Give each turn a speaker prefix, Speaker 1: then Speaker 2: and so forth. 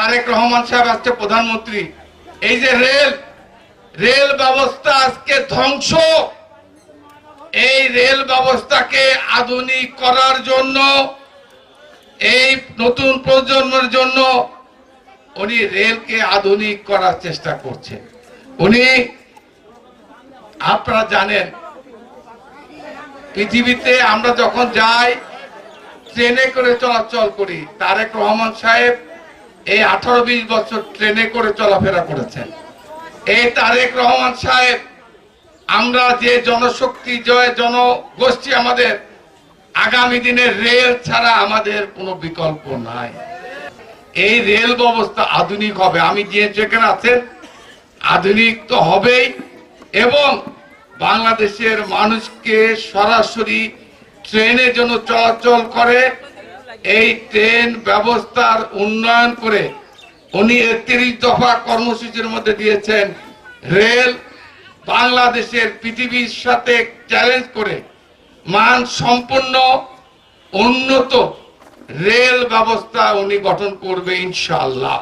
Speaker 1: তারেক রহমান সাহেব আজকে প্রধানমন্ত্রী, এই যে রেল ব্যবস্থা আজকে ধ্বংস, এই রেল ব্যবস্থাকে আধুনিক করার জন্য, এই নতুন প্রজন্মের জন্য উনি রেলকে আধুনিক করার চেষ্টা করছেন। উনি, আপনারা জানেন, পৃথিবীতে আমরা যখন যাই ট্রেনে করে চলাচল করি, তারেক রহমান সাহেব এই 18-20 বছর ট্রেনে করে চলাফেরা করেছেন। এই তারেক রহমান সাহেব, আমরা যে জনশক্তি, জনগোষ্ঠী আমাদের, আগামী দিনে রেল ছাড়া আমাদের কোনো বিকল্প নাই। এই রেল ব্যবস্থা আধুনিক হবে, আমি যেখানে আছেন আধুনিক তো হবেই, এবং বাংলাদেশের মানুষকে সরাসরি ট্রেনের জন্য চলাচল করে এই ট্রেন ব্যবস্থার উন্নয়ন করে উনি 31 দফা কর্মসূচির মধ্যে দিয়েছেন রেল বাংলাদেশের পৃথিবীর সাথে চ্যালেঞ্জ করে মান সম্পন্ন উন্নত রেল ব্যবস্থা উনি গঠন করবে ইনশাআল্লাহ।